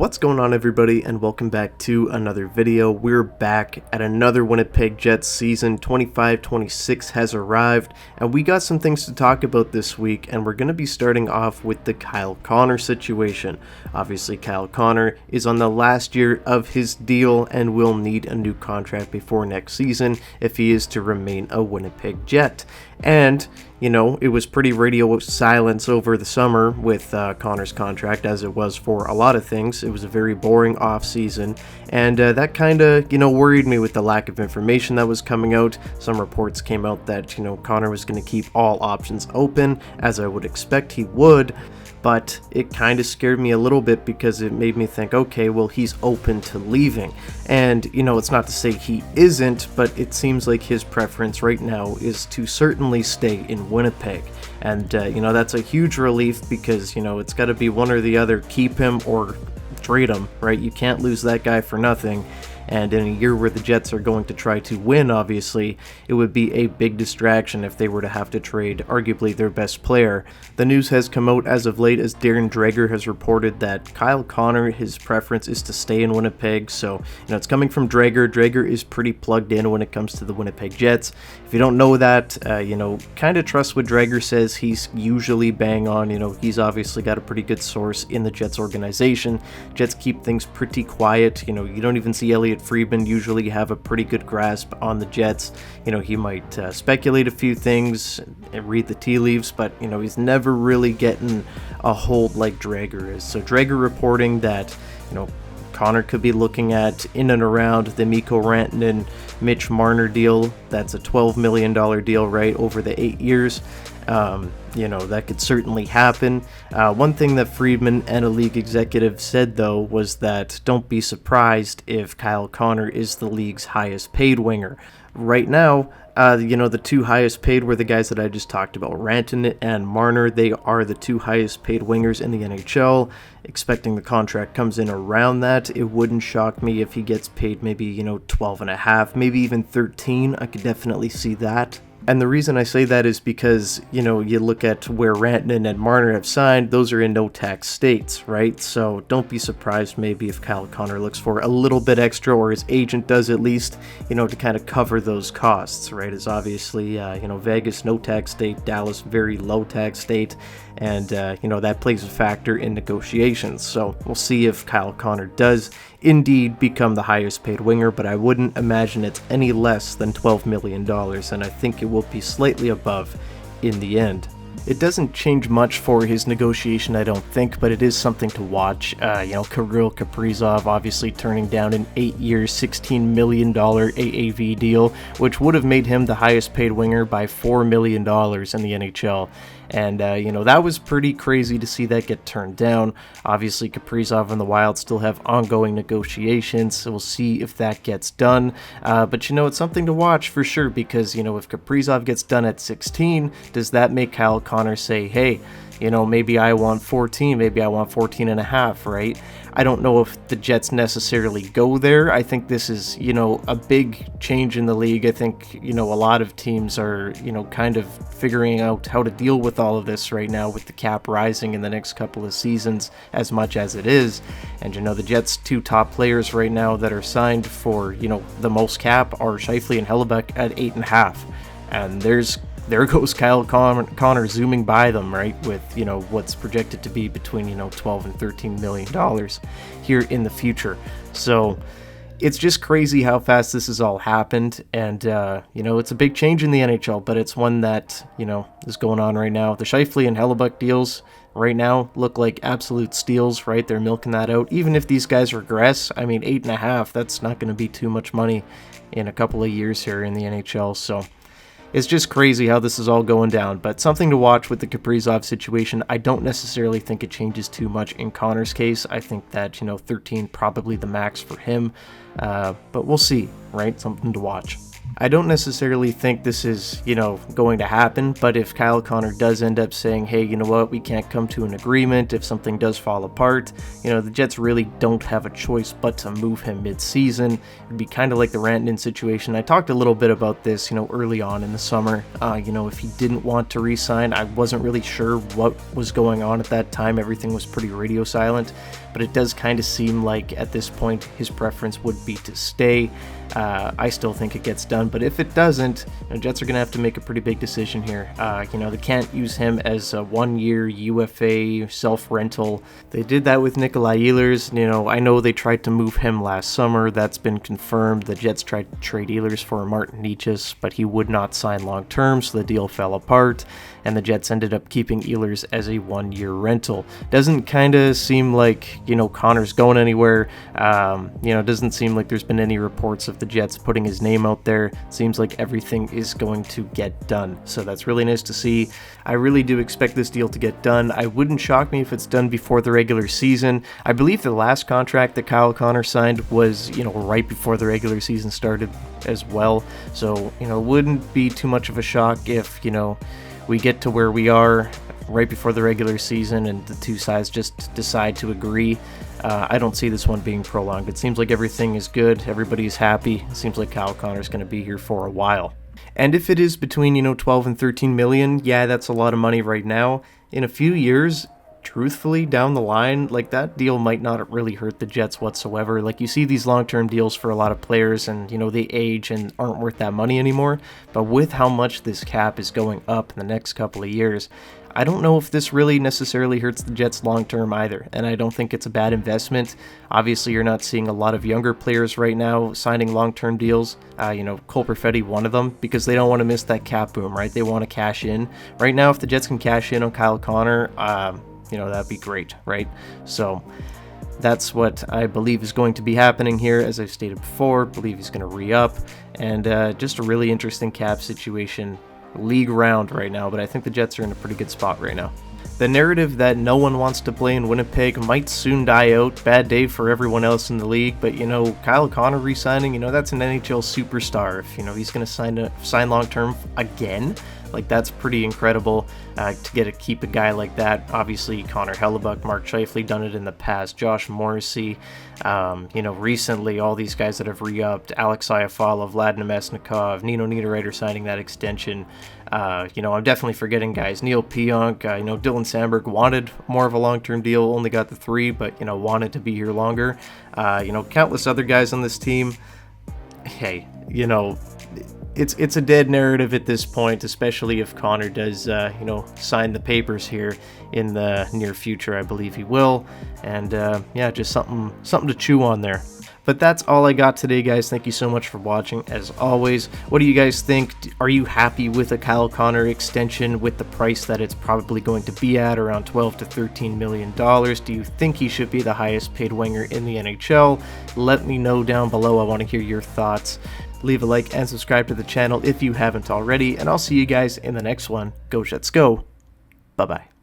What's going on, everybody, and welcome back to another video. We're back at another Winnipeg Jets season. 25-26 has arrived, and we got some things to talk about this week, and we're going to be starting off with the Kyle Connor situation. Obviously, Kyle Connor is on the last year of his deal and will need a new contract before next season if he is to remain a Winnipeg Jet. And, you know, it was pretty radio silence over the summer with Connor's contract, as it was for a lot of things. It was a very boring off-season, and that kind of, worried me with the lack of information that was coming out. Some reports came out that, Connor was going to keep all options open, as I would expect he would. But it kind of scared me a little bit because it made me think, okay, well, he's open to leaving. And, it's not to say he isn't, but it seems like his preference right now is to certainly stay in Winnipeg. And, that's a huge relief because, it's got to be one or the other, keep him or trade him, right? You can't lose that guy for nothing. And in a year where the Jets are going to try to win, obviously, it would be a big distraction if they were to have to trade arguably their best player. The news has come out as of late as Darren Dreger has reported that Kyle Connor, his preference is to stay in Winnipeg. So, it's coming from Dreger. Dreger is pretty plugged in when it comes to the Winnipeg Jets. If you don't know that, kind of trust what Dreger says. He's usually bang on. He's obviously got a pretty good source in the Jets organization. Jets keep things pretty quiet. You don't even see Elliot Friedman usually have a pretty good grasp on the Jets. He might speculate a few things and read the tea leaves, but he's never really getting a hold like Dreger is. So Dreger reporting that Connor could be looking at in and around the Mikko Rantanen, Mitch Marner deal. That's a $12 million deal, right, over the 8 years. That could certainly happen. One thing that Friedman and a league executive said, though, was that don't be surprised if Kyle Connor is the league's highest paid winger. Right now, the two highest paid were the guys that I just talked about, Rantanen and Marner. They are the two highest paid wingers in the NHL. Expecting the contract comes in around that. It wouldn't shock me if he gets paid maybe, 12 and a half, maybe even 13. I could definitely see that. And the reason I say that is because, you look at where Rantanen and Marner have signed, those are in no-tax states, right? So don't be surprised maybe if Kyle Connor looks for a little bit extra, or his agent does at least, to kind of cover those costs, right? As obviously, Vegas, no-tax state, Dallas, very low-tax state, and, that plays a factor in negotiations. So we'll see if Kyle Connor does indeed become the highest paid winger, but I wouldn't imagine it's any less than $12 million, and I think it will be slightly above in the end. It doesn't change much for his negotiation, I don't think, but it is something to watch. Kirill Kaprizov obviously turning down an 8-year, $16 million AAV deal, which would have made him the highest paid winger by $4 million in the NHL. And, that was pretty crazy to see that get turned down. Obviously, Kaprizov and the Wild still have ongoing negotiations, so we'll see if that gets done. But, it's something to watch for sure, because, if Kaprizov gets done at 16, does that make Kyle Connor say, hey, maybe I want 14, maybe I want 14 and a half, right? I don't know if the Jets necessarily go there. I think this is, a big change in the league. I think, a lot of teams are, kind of figuring out how to deal with all of this right now with the cap rising in the next couple of seasons as much as it is. And, the Jets' two top players right now that are signed for, the most cap are Scheifele and Hellebuck at 8.5. And there goes Kyle Connor zooming by them, right, with, what's projected to be between, 12 and $13 million here in the future. So it's just crazy how fast this has all happened. And, it's a big change in the NHL, but it's one that, is going on right now. The Scheifele and Hellebuck deals right now look like absolute steals, right? They're milking that out. Even if these guys regress, 8.5, that's not going to be too much money in a couple of years here in the NHL. So it's just crazy how this is all going down, but something to watch with the Kaprizov situation. I don't necessarily think it changes too much in Connor's case. I think that, 13 probably the max for him, but we'll see, right? Something to watch. I don't necessarily think this is, going to happen, but if Kyle Connor does end up saying, hey, you know what, we can't come to an agreement, if something does fall apart, the Jets really don't have a choice but to move him mid-season. It'd be kind of like the Rantanen situation. I talked a little bit about this, early on in the summer. If he didn't want to re-sign, I wasn't really sure what was going on at that time. Everything was pretty radio silent, but it does kind of seem like at this point his preference would be to stay. I still think it gets done, but if it doesn't, Jets are going to have to make a pretty big decision here. They can't use him as a one-year UFA self-rental. They did that with Nikolai Ehlers. I know they tried to move him last summer. That's been confirmed. The Jets tried to trade Ehlers for Martin Necas, but he would not sign long-term, so the deal fell apart, and the Jets ended up keeping Ehlers as a one-year rental. Doesn't kind of seem like, Connor's going anywhere. Doesn't seem like there's been any reports of the Jets putting his name out there. Seems like everything is going to get done, so that's really nice to see. I really do expect this deal to get done. I wouldn't shock me if it's done before the regular season. I believe the last contract that Kyle Connor signed was, right before the regular season started as well, so, wouldn't be too much of a shock if, we get to where we are right before the regular season and the two sides just decide to agree. I don't see this one being prolonged. It seems like everything is good. Everybody's happy. It seems like Kyle Connor's going to be here for a while. And if it is between, 12 and 13 million, yeah, that's a lot of money right now. In a few years, truthfully, down the line, that deal might not really hurt the Jets whatsoever. You see these long-term deals for a lot of players and, they age and aren't worth that money anymore. But with how much this cap is going up in the next couple of years, I don't know if this really necessarily hurts the Jets long-term either, and I don't think it's a bad investment. Obviously, you're not seeing a lot of younger players right now signing long-term deals. Cole Perfetti, one of them, because they don't want to miss that cap boom, right? They want to cash in. Right now, if the Jets can cash in on Kyle Connor, that'd be great, right? So that's what I believe is going to be happening here. As I've stated before, believe he's going to re-up, and just a really interesting cap situation league round right now, but I think the Jets are in a pretty good spot right now. The narrative that no one wants to play in Winnipeg might soon die out. Bad day for everyone else in the league, but Kyle Connor re-signing, that's an NHL superstar. If he's going to sign long-term again, that's pretty incredible to keep a guy like that. Obviously, Connor Hellebuck, Mark Scheifele done it in the past, Josh Morrissey, recently all these guys that have re-upped, Alex Iafallo, Vlad Nemesnikov, Nino Niederreiter signing that extension. I'm definitely forgetting guys. Neil Pionk, Dylan Sandberg wanted more of a long-term deal, only got the 3, but wanted to be here longer. Countless other guys on this team. Hey, it's a dead narrative at this point, especially if Connor does, sign the papers here in the near future. I believe he will, and just something to chew on there. But that's all I got today, guys. Thank you so much for watching. As always, what do you guys think? Are you happy with a Kyle Connor extension with the price that it's probably going to be at, around $12 to $13 million? Do you think he should be the highest paid winger in the NHL? Let me know down below. I want to hear your thoughts. Leave a like and subscribe to the channel if you haven't already, and I'll see you guys in the next one. Go Jets, go. Bye-bye.